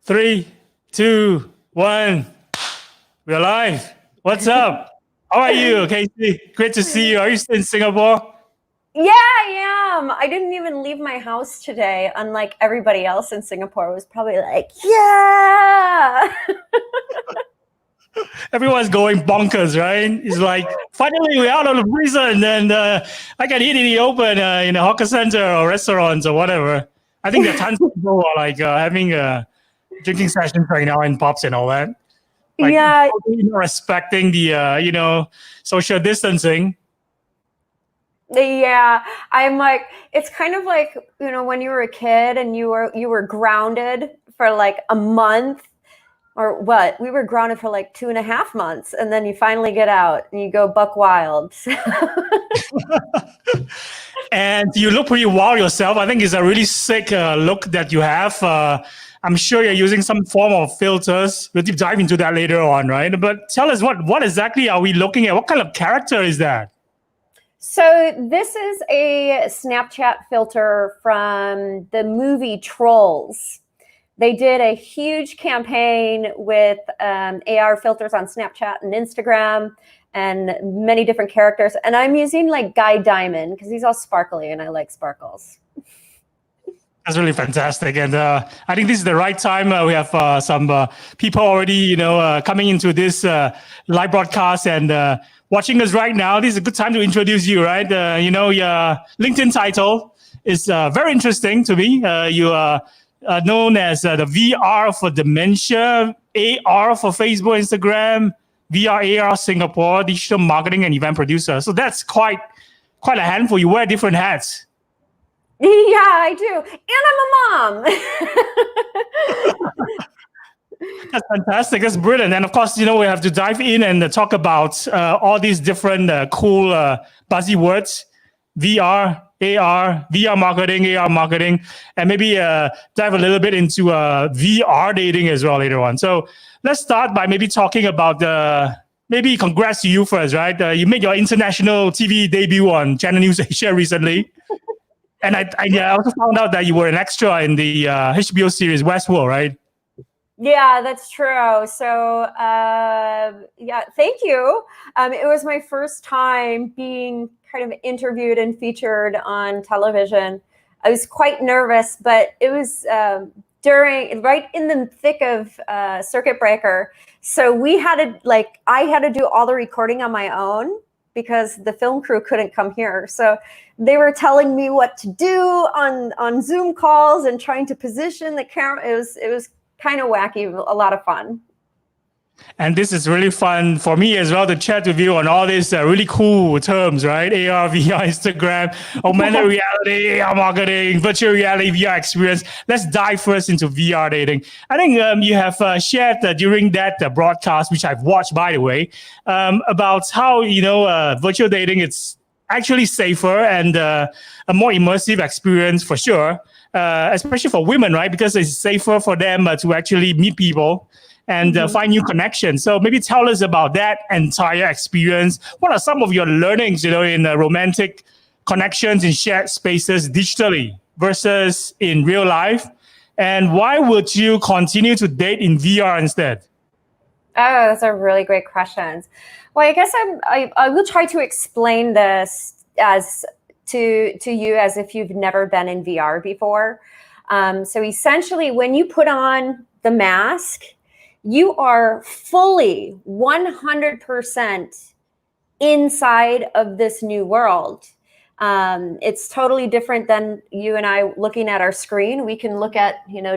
Three, two, one. We're live. What's up? How are you, Casey? Great to see you. Are you still in Singapore? Yeah, I am. I didn't even leave my house today, unlike everybody else in Singapore was probably like, yeah. Everyone's going bonkers, right? It's like, finally, we're out of the prison and I can eat in the open in a hawker center or restaurants or whatever. I think there are tons of people who are like having drinking sessions right now in pubs and all that. Like, Yeah, totally not respecting the, social distancing. yeah. I'm like, it's kind of like, when you were a kid and you were grounded for like a month or what? We were grounded for like 2.5 months, and then you finally get out and you go buck wild. And you look pretty wild yourself. I think it's a really sick look that you have. I'm sure you're using some form of filters. We'll deep dive into that later on, right? But tell us what exactly are we looking at? What kind of character is that? So this is a Snapchat filter from the movie Trolls. They did a huge campaign with AR filters on Snapchat and Instagram and many different characters. And I'm using like Guy Diamond because he's all sparkly and I like sparkles. That's really fantastic, and I think this is the right time. We have some people already, coming into this live broadcast and watching us right now. This is a good time to introduce you, right? Your LinkedIn title is very interesting to me. You are known as the VR for dementia, AR for Facebook, Instagram, VR, AR Singapore, digital marketing and event producer. So that's quite a handful. You wear different hats. Yeah, I do. And I'm a mom. That's fantastic. That's brilliant. And of course, we have to dive in and talk about all these different cool buzzy words, VR, AR, VR marketing, AR marketing, and maybe dive a little bit into VR dating as well later on. So let's start by maybe talking about maybe congrats to you first, right? You made your international TV debut on Channel News Asia recently. And I also found out that you were an extra in the HBO series Westworld, right? Yeah, that's true. So, thank you. It was my first time being kind of interviewed and featured on television. I was quite nervous, but it was right in the thick of circuit breaker. So I had to do all the recording on my own because the film crew couldn't come here. So they were telling me what to do on Zoom calls and trying to position the camera. It was kind of wacky, a lot of fun. And this is really fun for me as well to chat with you on all these really cool terms, right? AR, VR, Instagram, augmented reality, AR marketing, virtual reality, VR experience. Let's dive first into VR dating. I think you have shared during that broadcast, which I've watched, by the way, about how, virtual dating, it's actually safer and a more immersive experience for sure, especially for women, right? Because it's safer for them to actually meet people and find new connections. So maybe tell us about that entire experience. What are some of your learnings, in romantic connections in shared spaces digitally versus in real life? And why would you continue to date in VR instead? Oh, that's a really great question. Well, I guess I will try to explain this as to you as if you've never been in VR before. So essentially, when you put on the mask, you are fully 100% inside of this new world. It's totally different than you and I looking at our screen. We can look at,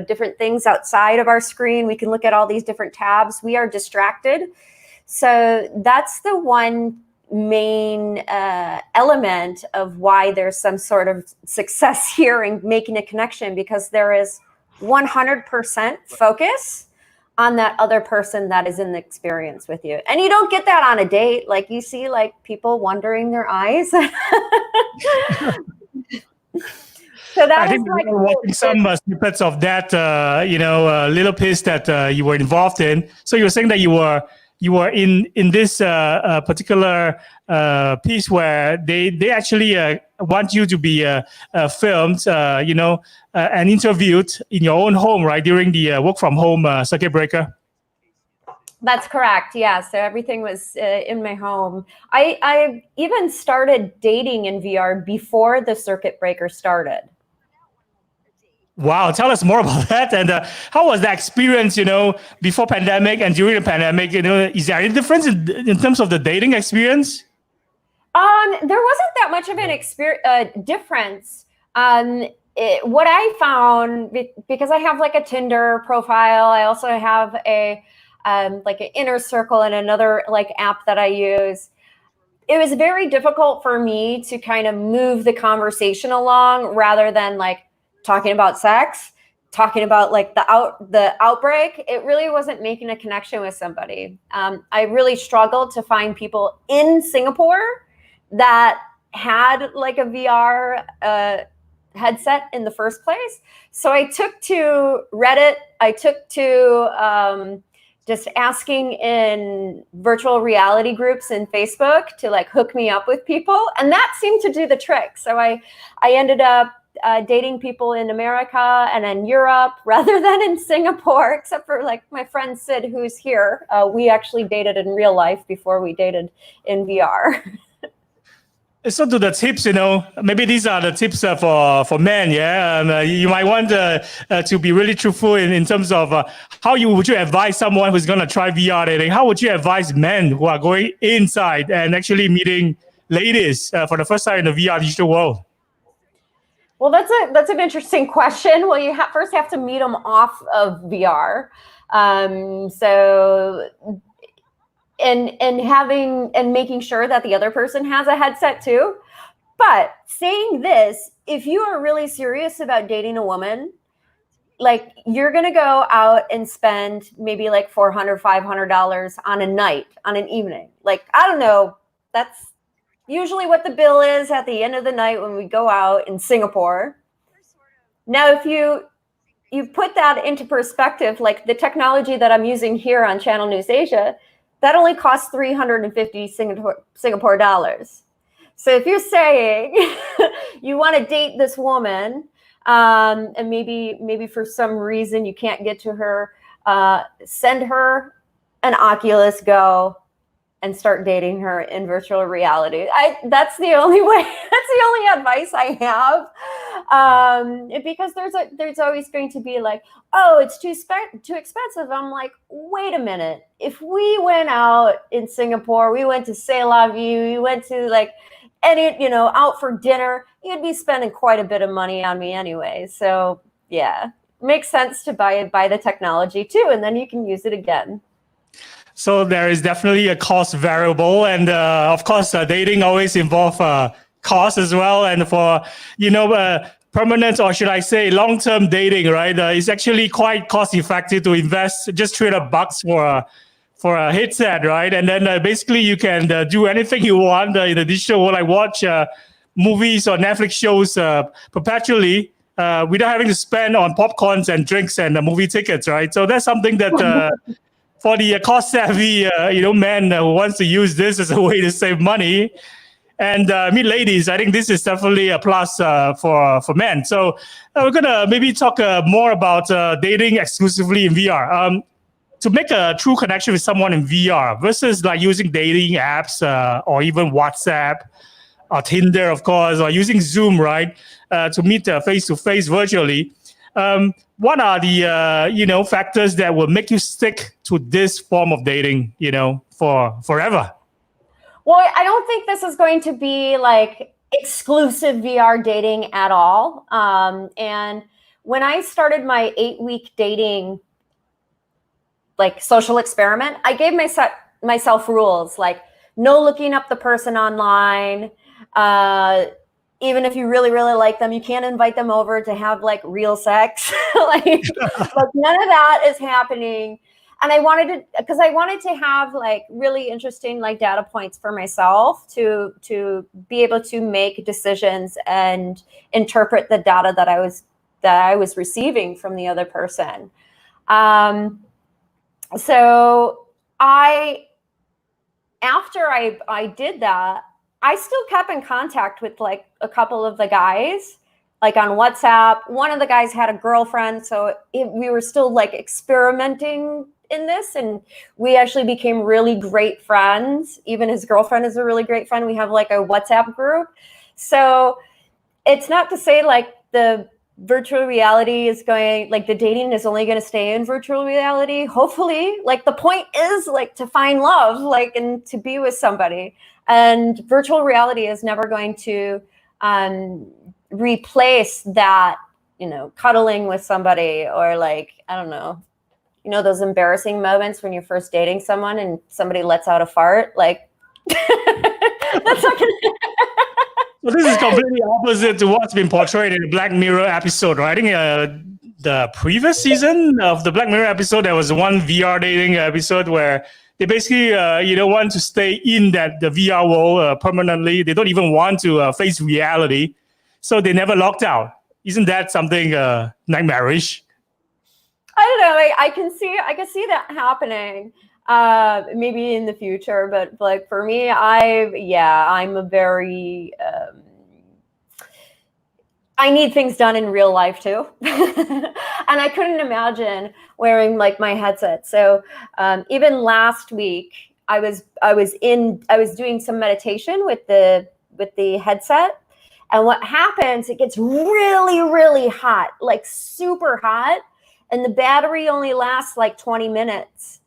different things outside of our screen. We can look at all these different tabs. We are distracted. So that's the one main element of why there's some sort of success here in making a connection, because there is 100% focus on that other person that is in the experience with you. And you don't get that on a date. Like you see like people wondering their eyes. So I think we were watching some snippets of that, little piece that you were involved in. So you were saying that you were you were in this particular piece where they actually want you to be filmed, and interviewed in your own home, right, during the work from home circuit breaker. That's correct. Yeah. So everything was in my home. I even started dating in VR before the circuit breaker started. Wow, tell us more about that. And how was that experience, before pandemic and during the pandemic? Is there any difference in terms of the dating experience? There wasn't that much of an difference. What I found, because I have like a Tinder profile, I also have like an Inner Circle and another like app that I use. It was very difficult for me to kind of move the conversation along rather than like talking about sex, talking about like the outbreak. It really wasn't making a connection with somebody. I really struggled to find people in Singapore that had like a VR headset in the first place. So I took to Reddit. I took to just asking in virtual reality groups in Facebook to like hook me up with people. And that seemed to do the trick. So I ended up dating people in America and in Europe rather than in Singapore, except for like my friend Sid, who's here. We actually dated in real life before we dated in VR. So to the tips, maybe these are the tips for men, yeah? You might want to be really truthful in terms of how would you advise someone who's going to try VR dating? How would you advise men who are going inside and actually meeting ladies for the first time in the VR digital world? Well, that's an interesting question. Well, you first have to meet them off of VR. And making sure that the other person has a headset too. But saying this, if you are really serious about dating a woman, like you're going to go out and spend maybe like $400, $500 on a night, on an evening. Like, I don't know, that's usually what the bill is at the end of the night when we go out in Singapore. Now, if you put that into perspective, like the technology that I'm using here on Channel News Asia, that only costs 350 Singapore dollars. So if you're saying you want to date this woman, and maybe for some reason you can't get to her, send her an Oculus Go and start dating her in virtual reality. That's the only way. That's the only advice I have, because there's always going to be like, oh, it's too expensive. I'm like, wait a minute. If we went out in Singapore, we went to C'est La Vie, we went to like out for dinner, you'd be spending quite a bit of money on me anyway. So yeah, makes sense to buy the technology too, and then you can use it again. So there is definitely a cost variable, and of course, dating always involves cost as well. And for permanent, or should I say, long-term dating, right? It's actually quite cost-effective to invest just $300 for a headset, right? And then basically you can do anything you want in the digital world, like watch movies or Netflix shows perpetually without having to spend on popcorns and drinks and movie tickets, right? So that's something that. For the cost-savvy, man who wants to use this as a way to save money and meet ladies, I think this is definitely a plus for men. So we're gonna maybe talk more about dating exclusively in VR. To make a true connection with someone in VR versus like using dating apps or even WhatsApp or Tinder, of course, or using Zoom, right, to meet face-to-face virtually. What are the factors that will make you stick to this form of dating, for forever? Well, I don't think this is going to be like exclusive VR dating at all. And when I started my 8-week dating, like social experiment, I gave myself rules like no looking up the person online. Even if you really, really like them, you can't invite them over to have like real sex. like none of that is happening. And I wanted to have like really interesting like data points for myself to be able to make decisions and interpret the data that I was receiving from the other person. So I after I did that, I still kept in contact with like a couple of the guys, like on WhatsApp. One of the guys had a girlfriend, so we were still like experimenting in this, and we actually became really great friends. Even his girlfriend is a really great friend. We have like a WhatsApp group. So it's not to say like the virtual reality is going, like the dating is only going to stay in virtual reality. Hopefully, like the point is like to find love, like, and to be with somebody. And virtual reality is never going to replace that, you know, cuddling with somebody, or like, I don't know, you know, those embarrassing moments when you're first dating someone and somebody lets out a fart, like that's not gonna So this is completely opposite to what's been portrayed in the Black Mirror episode, right? I think the previous season of the Black Mirror episode, there was one VR dating episode where they basically, want to stay in the VR world permanently. They don't even want to face reality, so they never locked out. Isn't that something nightmarish? I don't know. I can see that happening. Maybe in the future, but like for me, I'm a very I need things done in real life too. And I couldn't imagine wearing like my headset. So even last week I was doing some meditation with the headset. And what happens, it gets really, really hot, like super hot. And the battery only lasts like 20 minutes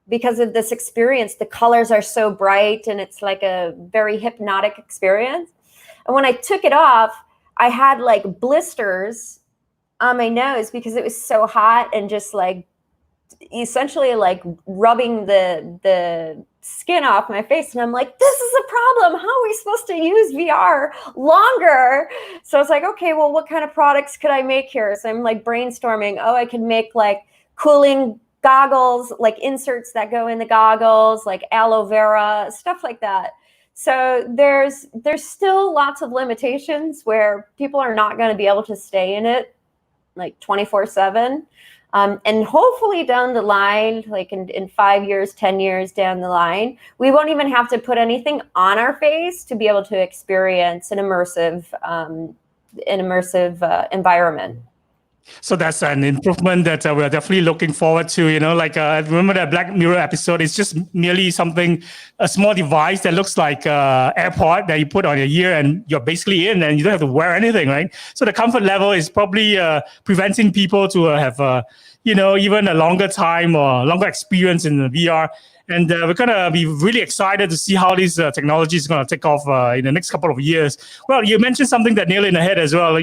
because of this experience. The colors are so bright and it's like a very hypnotic experience. And when I took it off, I had like blisters on my nose because it was so hot, and just like essentially like rubbing the skin off my face. And I'm like, this is a problem. How are we supposed to use VR longer? So I was like, okay, well, what kind of products could I make here? So I'm like brainstorming. Oh, I can make like cooling goggles, like inserts that go in the goggles, like aloe vera, stuff like that. So there's still lots of limitations where people are not going to be able to stay in it like 24/7. And hopefully down the line, like in 5 years, 10 years down the line, we won't even have to put anything on our face to be able to experience an immersive environment. So that's an improvement that we're definitely looking forward to. I remember that Black Mirror episode. It's just merely a small device that looks like AirPod that you put on your ear, and you're basically in, and you don't have to wear anything, right? So the comfort level is probably preventing people to have, even a longer time or longer experience in the VR. And we're going to be really excited to see how this technology is going to take off in the next couple of years. Well, you mentioned something that nailed in the head as well.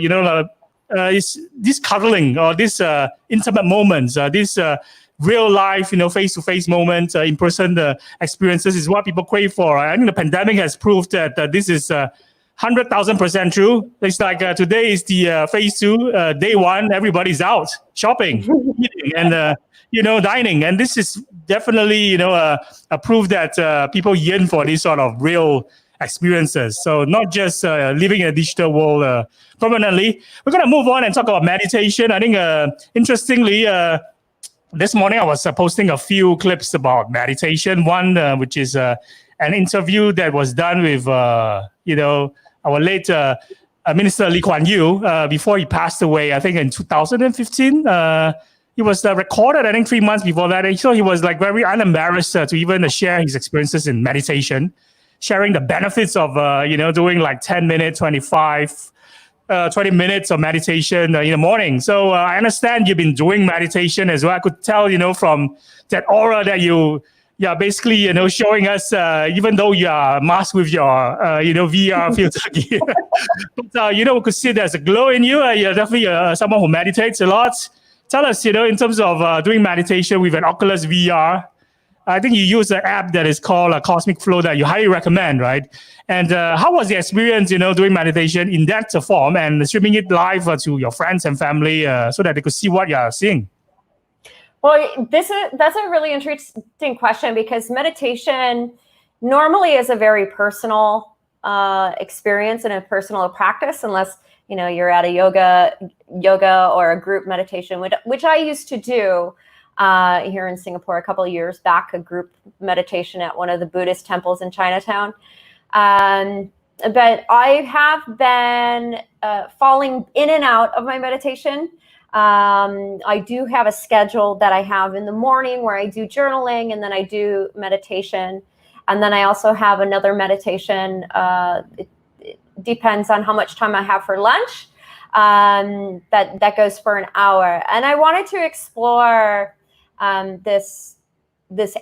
Is this cuddling or this intimate moments, this real life, face-to-face moments, in-person experiences is what people crave for. I think the pandemic has proved that this is 100,000% true. It's like today is the phase 2, day 1. Everybody's out shopping, eating, and dining, and this is definitely a proof that people yearn for this sort of real experiences. So not just living in a digital world permanently. We're going to move on and talk about meditation. I think interestingly, this morning I was posting a few clips about meditation. One which is an interview that was done with our late Minister Lee Kuan Yew before he passed away. I think in 2015. He was recorded, I think, 3 months before that. So he was like very unembarrassed to even share his experiences in meditation, sharing the benefits of, doing like 10 minutes, 25, 20 minutes of meditation in the morning. So I understand you've been doing meditation as well. I could tell, from that aura that you're basically, showing us, even though you are masked with your, VR filter gear. But, we could see there's a glow in you. You're definitely someone who meditates a lot. Tell us, in terms of doing meditation with an Oculus VR, I think you use an app that is called Cosmic Flow that you highly recommend, right? And how was the experience, doing meditation in that form and streaming it live to your friends and family so that they could see what you're seeing? Well, that's a really interesting question, because meditation normally is a very personal experience and a personal practice, unless you're at a yoga or a group meditation, which I used to do. here in Singapore a couple of years back, a group meditation at one of the Buddhist temples in Chinatown. But I have been falling in and out of my meditation. I do have a schedule that I have in the morning where I do journaling, and then I do meditation. And then I also have another meditation. It depends on how much time I have for lunch. That goes for an hour. And I wanted to explore this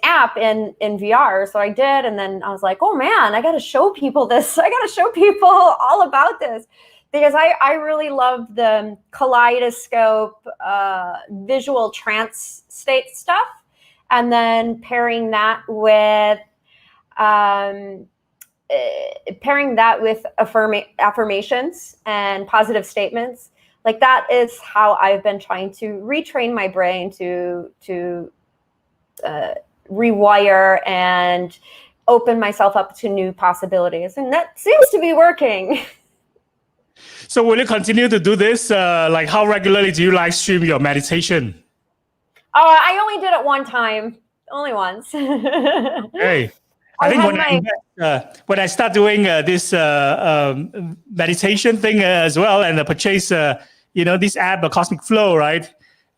app in VR. So I did. And then I was like, oh man, I got to show people this. I got to show people all about this, because I really love the kaleidoscope, visual trance state stuff. And then pairing that with affirmations and positive statements. Like, that is how I've been trying to retrain my brain to rewire and open myself up to new possibilities. And that seems to be working. So will you continue to do this? Like, how regularly do you live stream your meditation? I only did it one time, only once. Hey, I think when I start doing this meditation thing as well, and purchase, this app, Cosmic Flow, right?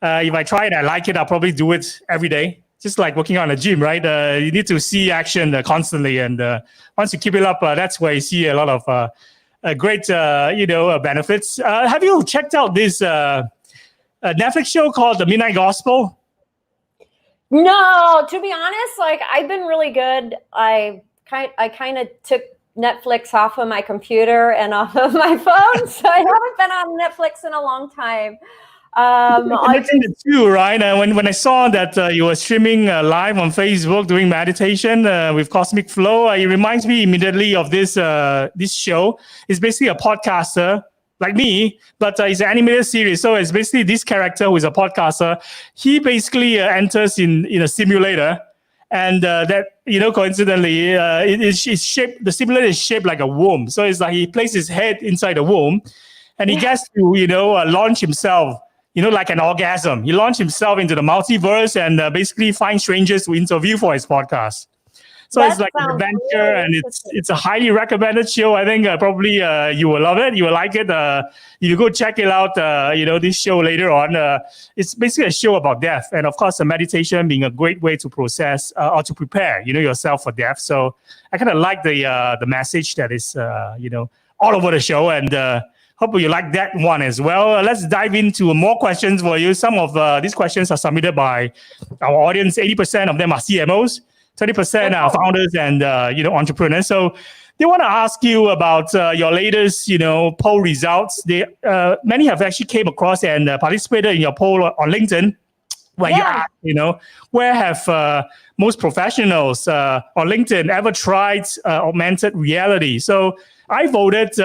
If I try it, I like it, I'll probably do it every day. Just like working on a gym, right? You need to see action constantly, and once you keep it up, that's where you see a lot of great, benefits. Have you checked out this Netflix show called The Midnight Gospel? No, to be honest, like, I've been really good. I kind of took Netflix off of my computer and off of my phone, so I haven't been on Netflix in a long time. I think it too, right? When I saw that you were streaming live on Facebook doing meditation with Cosmic Flow, it reminds me immediately of this show. It's basically a podcaster like me, but it's an animated series. So it's basically this character who is a podcaster. He basically enters in a simulator, and that, coincidentally, it's shaped. The simulator is shaped like a womb. So it's like he places his head inside the womb, and he gets to launch himself. Like an orgasm. He launched himself into the multiverse and basically find strangers to interview for his podcast. So it's like an adventure, really, and it's a highly recommended show. I think probably you will love it. You will like it. You go check it out. This show later on. It's basically a show about death, and of course, meditation being a great way to process or to prepare, yourself for death. So I kind of like the message that is, all over the show, and hope you like that one as well. Let's dive into more questions for you. Some of these questions are submitted by our audience. 80% of them are CMOs. 30% are founders and entrepreneurs. So they want to ask you about your latest poll results. Many have actually came across and participated in your poll on LinkedIn, where you ask, where have most professionals on LinkedIn ever tried augmented reality? So I voted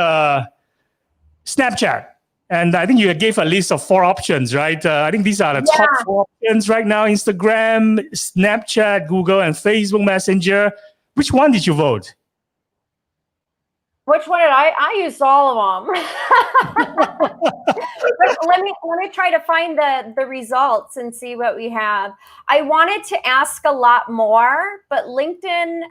Snapchat. And I think you gave a list of 4 options, right? I think these are the top 4 options right now: Instagram, Snapchat, Google, and Facebook Messenger. Which one did you vote? Which one did I used all of them. let me try to find the results and see what we have. I wanted to ask a lot more, but LinkedIn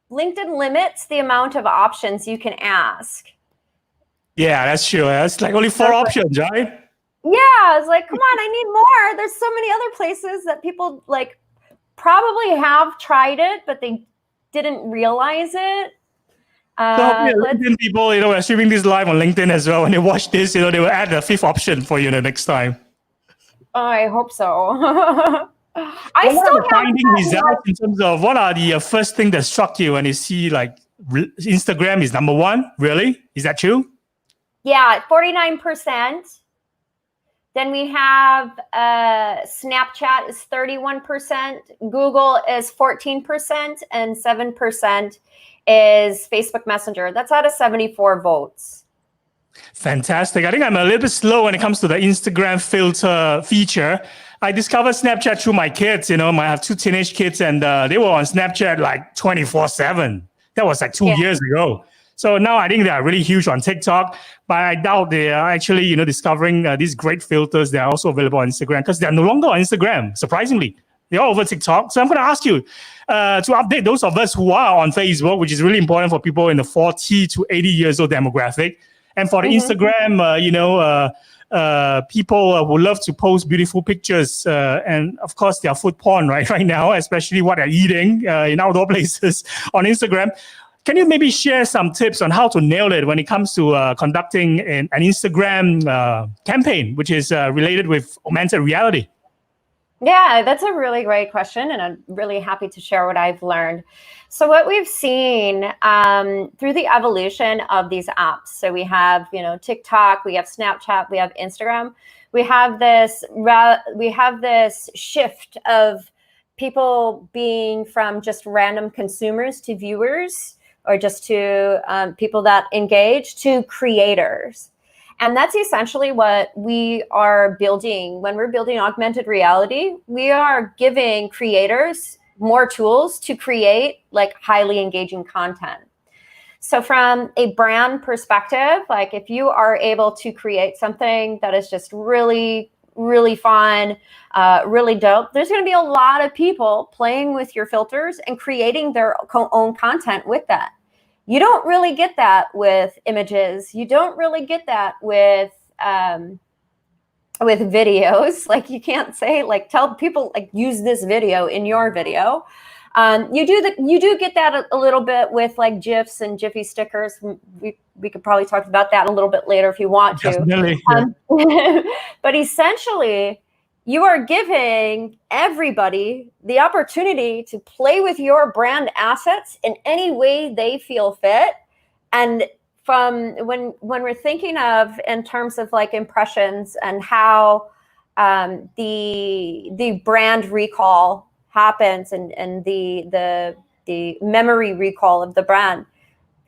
limits the amount of options you can ask. Yeah, that's true. That's like only 4 options, right? Yeah, it's like, come on, I need more. There's so many other places that people like probably have tried it, but they didn't realize it. LinkedIn people, are streaming this live on LinkedIn as well. When they watch this, they will add a 5th option for you the next time. I hope so. I still have finding results in terms of what are the first thing that struck you when you see like Instagram is number 1. Really? Is that true? Yeah, 49%. Then we have Snapchat is 31%, Google is 14%, and 7% is Facebook Messenger. That's out of 74 votes. Fantastic. I think I'm a little bit slow when it comes to the Instagram filter feature. I discovered Snapchat through my kids. I have 2 teenage kids, and they were on Snapchat like 24/7. That was like 2 years ago. So now I think they are really huge on TikTok, but I doubt they are actually, discovering these great filters that are also available on Instagram, because they're no longer on Instagram, surprisingly. They're all over TikTok. So I'm going to ask you to update those of us who are on Facebook, which is really important for people in the 40 to 80 years old demographic. And for the Instagram, people who love to post beautiful pictures, and of course, their food porn right now, especially what they're eating in outdoor places on Instagram. Can you maybe share some tips on how to nail it when it comes to conducting an Instagram campaign, which is related with augmented reality? Yeah, that's a really great question, and I'm really happy to share what I've learned. So what we've seen through the evolution of these apps, so we have, TikTok, we have Snapchat, we have Instagram, we have this shift of people being from just random consumers to viewers, or just to people that engage, to creators. And that's essentially what we are building. When we're building augmented reality, we are giving creators more tools to create like highly engaging content. So from a brand perspective, like if you are able to create something that is just really, really fun, really dope, there's going to be a lot of people playing with your filters and creating their own content with that. You don't really get that with images. You don't really get that with videos. Like you can't say like tell people like use this video in your video. You do get that a little bit with like GIFs and Jiffy stickers. We could probably talk about that a little bit later if you want to. Definitely. But essentially, you are giving everybody the opportunity to play with your brand assets in any way they feel fit. And from when we're thinking of in terms of like impressions and how the brand recall happens and the memory recall of the brand,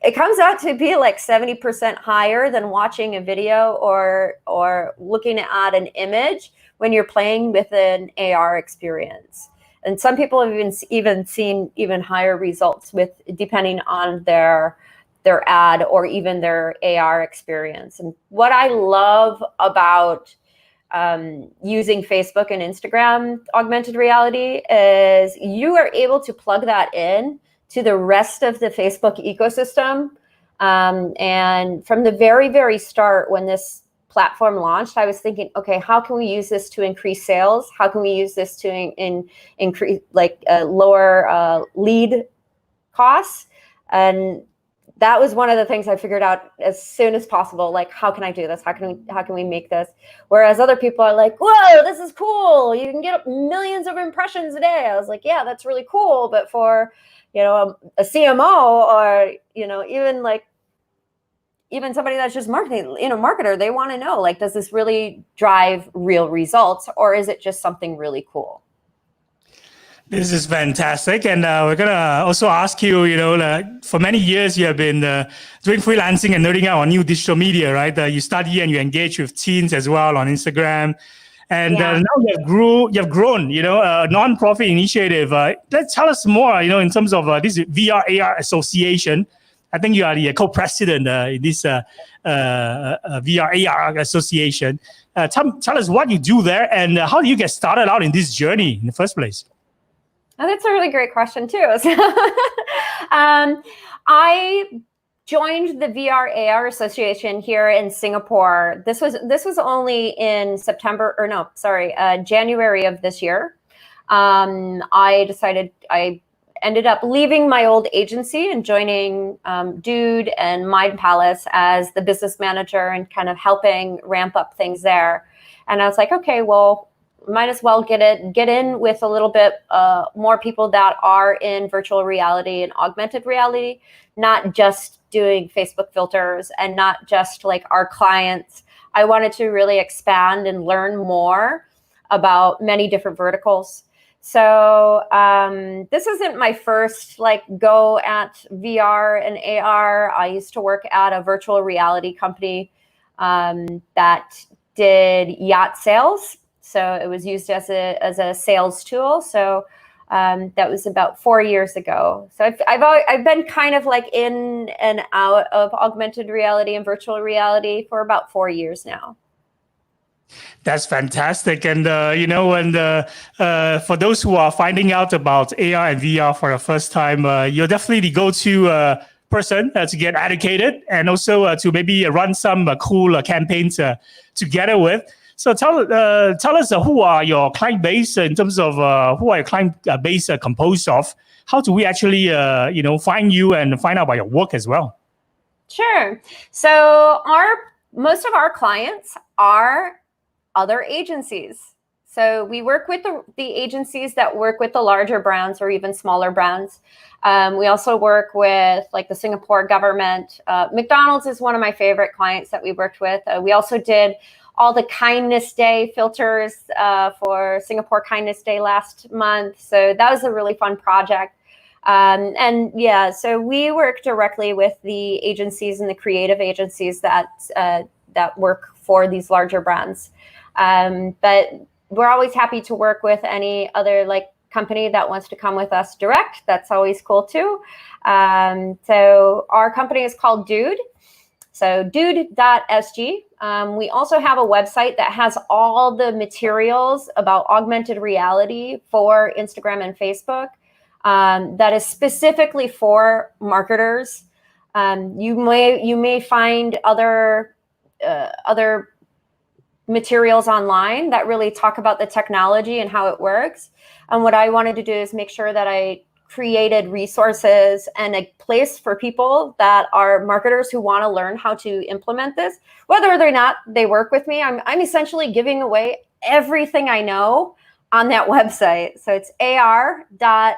it comes out to be like 70% higher than watching a video or looking at an image when you're playing with an AR experience. And some people have even seen even higher results with depending on their ad or even their AR experience. And what I love about using Facebook and Instagram augmented reality is you are able to plug that in to the rest of the Facebook ecosystem. And from the very, very start, when this platform launched, I was thinking, okay, how can we use this to increase sales? How can we use this to increase lower lead costs? And that was one of the things I figured out as soon as possible. Like, how can I do this? How can we make this? Whereas other people are like, whoa, this is cool. You can get millions of impressions a day. I was like, yeah, that's really cool. But for, a CMO or, even somebody that's just marketing, marketer, they want to know, like, does this really drive real results or is it just something really cool? This is fantastic. And we're going to also ask you, for many years, you have been doing freelancing and nerding out on new digital media, right? You study and you engage with teens as well on Instagram. And now you have grown, a non-profit initiative. Let's tell us more, in terms of this VR AR association. I think you are the co-president in this VR AR association. Tell us what you do there and how do you get started out in this journey in the first place? Oh, that's a really great question too. I joined the VR AR Association here in Singapore. This was only in January of this year. I ended up leaving my old agency and joining Dude and Mind Palace as the business manager and kind of helping ramp up things there. And I was like, okay, well, might as well get in with a little bit more people that are in virtual reality and augmented reality, not just doing Facebook filters and not just like our clients. I wanted to really expand and learn more about many different verticals. So this isn't my first go at VR and AR. I used to work at a virtual reality company that did yacht sales. So it was used as a sales tool. So That was about 4 years ago. So I've been kind of like in and out of augmented reality and virtual reality for about 4 years now. That's fantastic. And, for those who are finding out about AR and VR for the first time, you're definitely the go-to person to get educated and also to maybe run some cool campaigns together with. So tell us who are your client base in terms of who are your client base composed of? How do we actually, find you and find out about your work as well? Sure. So most of our clients are other agencies. So we work with the agencies that work with the larger brands or even smaller brands. We also work with like the Singapore government. McDonald's is one of my favorite clients that we worked with. We also did all the Kindness Day filters for Singapore Kindness Day last month. So that was a really fun project. So we work directly with the agencies and the creative agencies that work for these larger brands. But we're always happy to work with any other like company that wants to come with us direct. That's always cool too. So our company is called Dude. So dude.sg. We also have a website that has all the materials about augmented reality for Instagram and Facebook. That is specifically for marketers. You may find other materials online that really talk about the technology and how it works. And what I wanted to do is make sure that I created resources and a place for people that are marketers who want to learn how to implement this, whether or not they work with me. I'm essentially giving away everything I know on that website. So it's ar.dude.sg.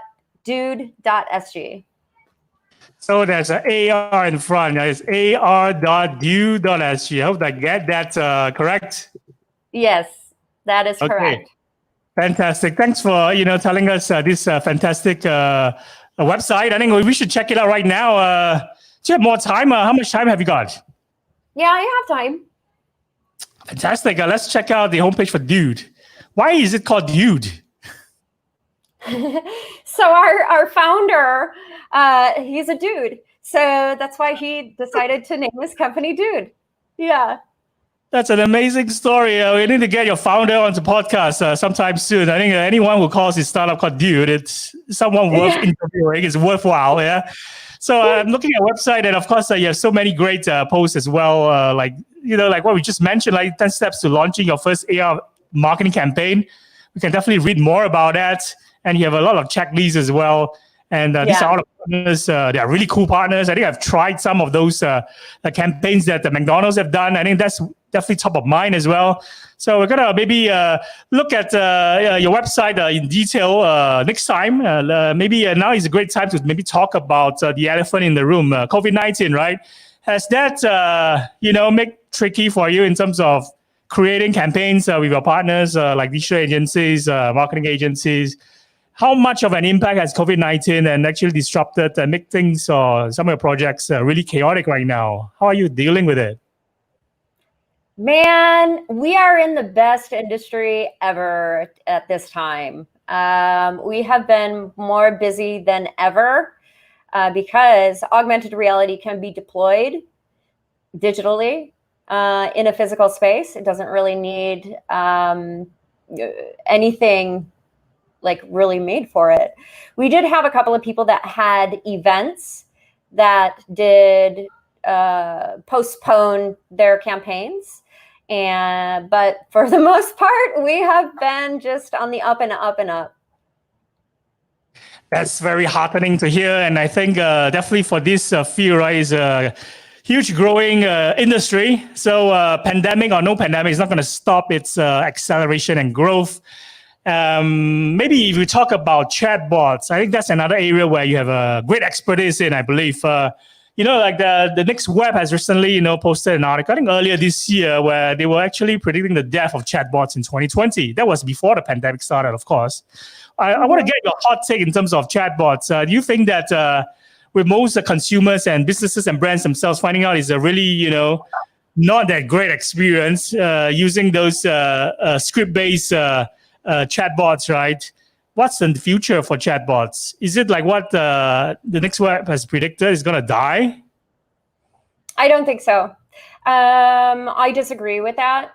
So there's an AR in front. It's ar.dude.sg. I hope I get that correct. Yes, that is correct. Fantastic. Thanks for telling us this fantastic website. I think we should check it out right now. Do you have more time? How much time have you got? Yeah, I have time. Fantastic. Let's check out the homepage for Dude. Why is it called Dude? So our founder, he's a dude. So that's why he decided to name his company Dude. Yeah. That's an amazing story. We need to get your founder on the podcast sometime soon. I think anyone who calls his startup called Dude, it's someone worth interviewing. It's worthwhile. Yeah. So I'm looking at the website, and of course, you have so many great posts as well. Like what we just mentioned, like 10 steps to launching your first AR marketing campaign. We can definitely read more about that. And you have a lot of checklists as well. And these are all the partners. They are really cool partners. I think I've tried some of those campaigns that the McDonald's have done. I think that's definitely top of mind as well. So we're going to maybe look at your website in detail next time. Maybe now is a great time to maybe talk about the elephant in the room, COVID-19, right? Has that, make tricky for you in terms of creating campaigns with your partners like digital agencies, marketing agencies? How much of an impact has COVID-19 and actually disrupted and make things or some of your projects really chaotic right now? How are you dealing with it? Man, we are in the best industry ever at this time. We have been more busy than ever because augmented reality can be deployed digitally in a physical space. It doesn't really need anything like really made for it. We did have a couple of people that had events that did postpone their campaigns. But for the most part, we have been just on the up and up and up. That's very heartening to hear. And I think definitely for this field, right, is a huge growing industry. So pandemic or no pandemic is not going to stop its acceleration and growth. Maybe if we talk about chatbots, I think that's another area where you have a great expertise in, I believe. Like the Next Web has recently, posted an article, I think earlier this year, where they were actually predicting the death of chatbots in 2020. That was before the pandemic started, of course. I want to get your hot take in terms of chatbots. Do you think that with most consumers and businesses and brands themselves finding out is a really, not that great experience using those script-based chatbots, right? what's in the future for chatbots? Is it like what the next web has predicted is going to die? I don't think so. I disagree with that.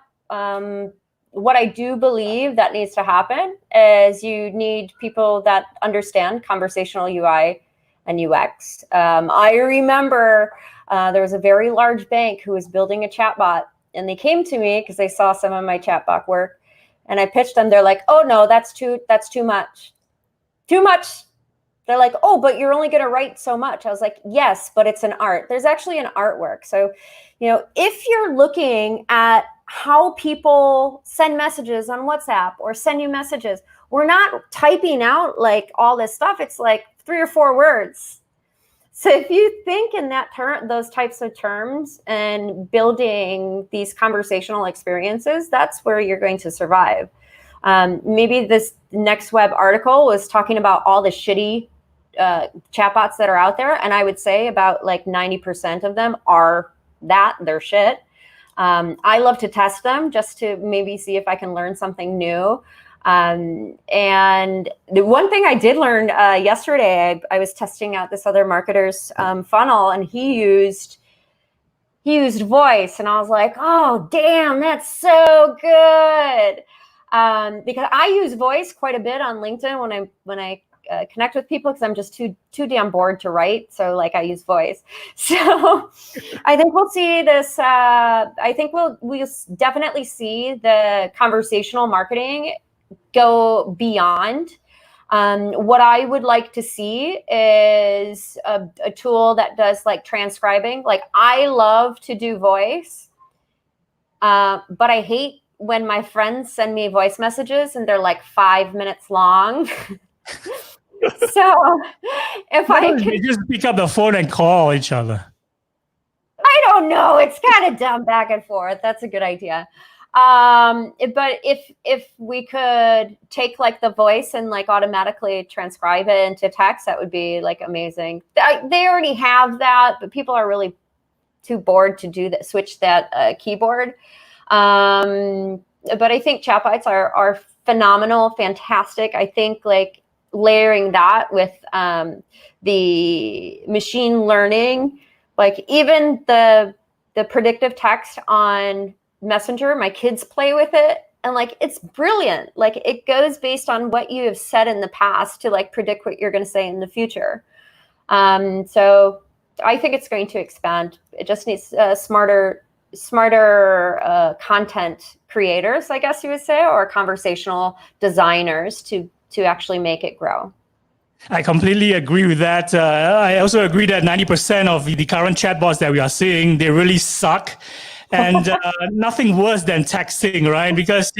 What I do believe that needs to happen is you need people that understand conversational UI and UX. I remember there was a very large bank who was building a chatbot, and they came to me because they saw some of my chatbot work, and I pitched them. They're like, "Oh no, that's too much, too much." They're like, "Oh, but you're only going to write so much." I was like, "Yes, but it's an art. There's actually an artwork." So, if you're looking at how people send messages on WhatsApp or send you messages, we're not typing out like all this stuff. It's like 3 or 4 words. So if you think in those types of terms and building these conversational experiences, that's where you're going to survive. Maybe this next web article was talking about all the shitty chatbots that are out there. And I would say about like 90% of them they're shit. I love to test them just to maybe see if I can learn something new. And the one thing I did learn yesterday, I was testing out this other marketer's funnel, and he used voice, and I was like, oh, damn, that's so good. Because I use voice quite a bit on LinkedIn when I connect with people, because I'm just too damn bored to write. So like I use voice. So I think we'll see this. I think we'll definitely see the conversational marketing go beyond. What I would like to see is a tool that does like transcribing. Like I love to do voice, but I hate when my friends send me voice messages and they're like 5 minutes long. So if I could just pick up the phone and call each other. I don't know. It's kind of dumb back and forth. That's a good idea. But if we could take like the voice and like automatically transcribe it into text, that would be like amazing. They already have that, but people are really too bored to do that, switch that keyboard. But I think chatbots are phenomenal, fantastic. I think like layering that with the machine learning, like even the predictive text on Messenger, my kids play with it, and like it's brilliant. Like it goes based on what you have said in the past to like predict what you're going to say in the future. So I think it's going to expand. It just needs smarter content creators, I guess you would say, or conversational designers to actually make it grow. I completely agree with that. I also agree that 90% of the current chatbots that we are seeing, they really suck. And nothing worse than texting, right? Because,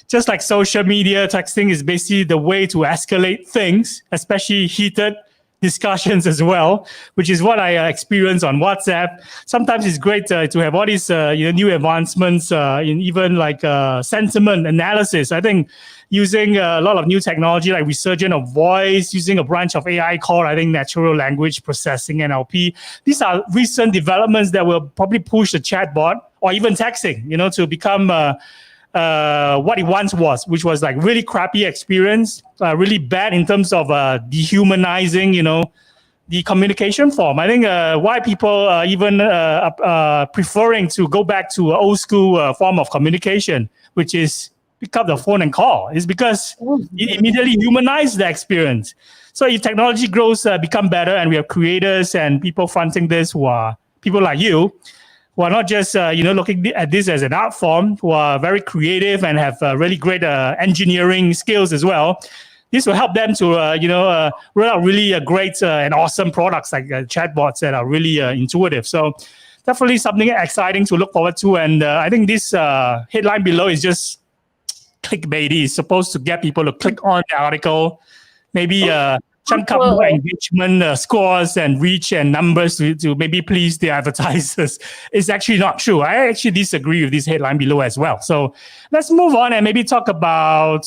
just like social media, texting is basically the way to escalate things, especially heated discussions as well, which is what I experience on WhatsApp. Sometimes it's great to have all these new advancements in even like sentiment analysis. I think using a lot of new technology like resurgence of voice, using a branch of AI called, I think, natural language processing, NLP. These are recent developments that will probably push the chatbot or even texting, to become what it once was, which was like really crappy experience, really bad in terms of dehumanizing, the communication form. I think why people even preferring to go back to an old school form of communication, which is pick up the phone and call, is because it immediately humanized the experience. So if technology grows, become better, and we have creators and people fronting this who are people like you, who are not just looking at this as an art form, who are very creative and have really great engineering skills as well. This will help them to roll out really great and awesome products like chatbots that are really intuitive. So definitely something exciting to look forward to. And I think this headline below is just clickbaity. It's supposed to get people to click on the article, maybe chunk up more engagement scores and reach and numbers to maybe please the advertisers. It's actually not true. I actually disagree with this headline below as well. So let's move on and maybe talk about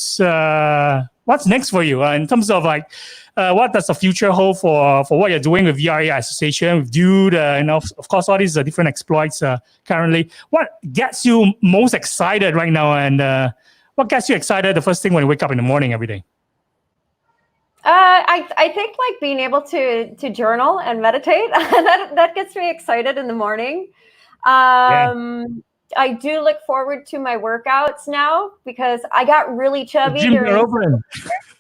what's next for you in terms of like what does the future hold for what you're doing with VRAI Association, with Dude, and of course all these different exploits currently. What gets you most excited right now, and what gets you excited the first thing when you wake up in the morning every day? I think like being able to journal and meditate that gets me excited in the morning. I do look forward to my workouts now because I got really chubby Gyms are during. open.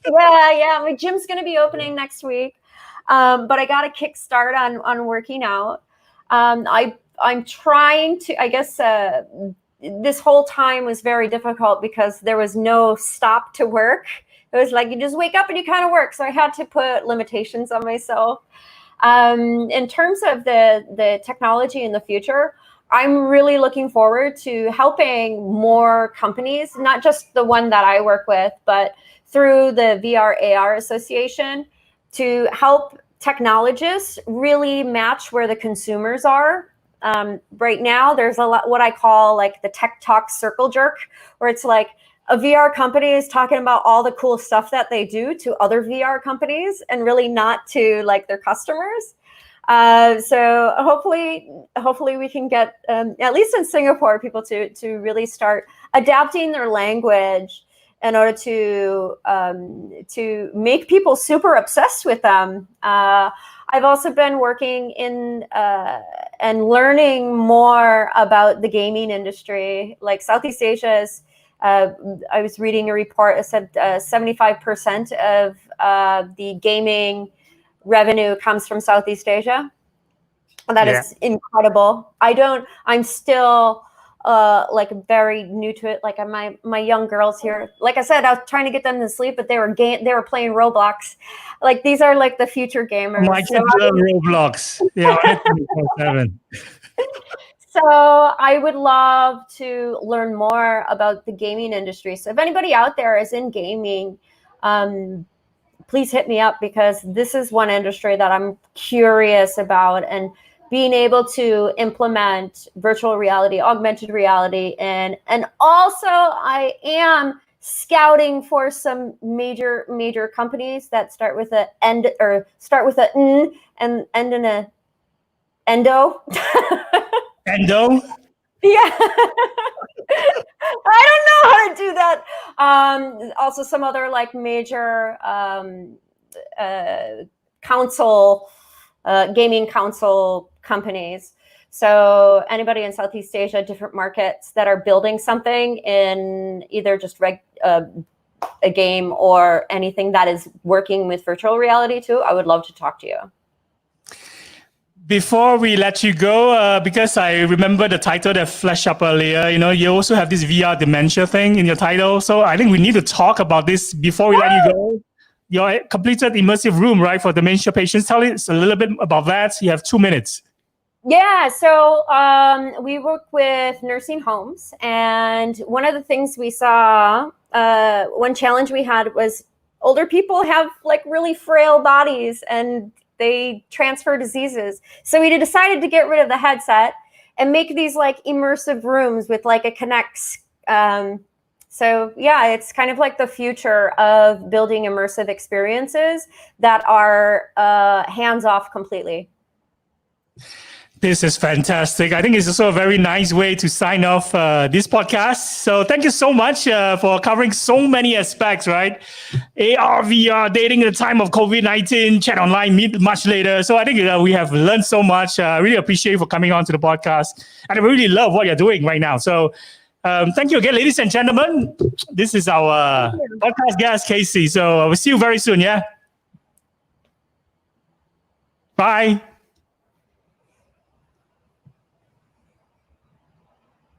Yeah, my gym's going to be opening next week, but I got a kickstart on working out. I'm trying to. I guess this whole time was very difficult because there was no stop to work. It was like you just wake up and you kind of work. So I had to put limitations on myself. In terms of the technology in the future, I'm really looking forward to helping more companies, not just the one that I work with, but through the VR AR Association, to help technologists really match where the consumers are. Right now, there's a lot what I call like the tech talk circle jerk, where it's like a VR company is talking about all the cool stuff that they do to other VR companies and really not to like their customers. So hopefully we can get, at least in Singapore, people to really start adapting their language in order to make people super obsessed with them. I've also been working in and learning more about the gaming industry, like Southeast Asia's. I was reading a report that said 75% of the gaming revenue comes from Southeast Asia. That is incredible. I'm still like very new to it. Like my young girls here, like I said, I was trying to get them to sleep, but they were playing Roblox. Like these are like the future gamers. My kids love Roblox. Yeah, 24/7. So I would love to learn more about the gaming industry. So if anybody out there is in gaming, please hit me up because this is one industry that I'm curious about, and being able to implement virtual reality, augmented reality, and also I am scouting for some major companies that start with a end or start with a N and end in a endo. Endo? Yeah. I don't know how to do that. Also some other like major gaming console companies. So anybody in Southeast Asia, different markets that are building something in either just a game or anything that is working with virtual reality too, I would love to talk to you. Before we let you go, because I remember the title that flashed up earlier, you also have this VR dementia thing in your title. So I think we need to talk about this before we let you go. Your completed immersive room, right, for dementia patients. Tell us a little bit about that. You have 2 minutes. Yeah, so we work with nursing homes, and one of the things we saw, one challenge we had was older people have like really frail bodies and they transfer diseases. So we decided to get rid of the headset and make these like immersive rooms with like a Kinect. So yeah, it's kind of like the future of building immersive experiences that are hands-off completely. This is fantastic. I think it's also a very nice way to sign off this podcast. So thank you so much for covering so many aspects, right? AR, VR, dating at the time of COVID-19, chat online, meet much later. So I think we have learned so much. I really appreciate you for coming on to the podcast. And I really love what you're doing right now. So thank you again, ladies and gentlemen. This is our podcast guest, Casey. So we'll see you very soon, yeah? Bye.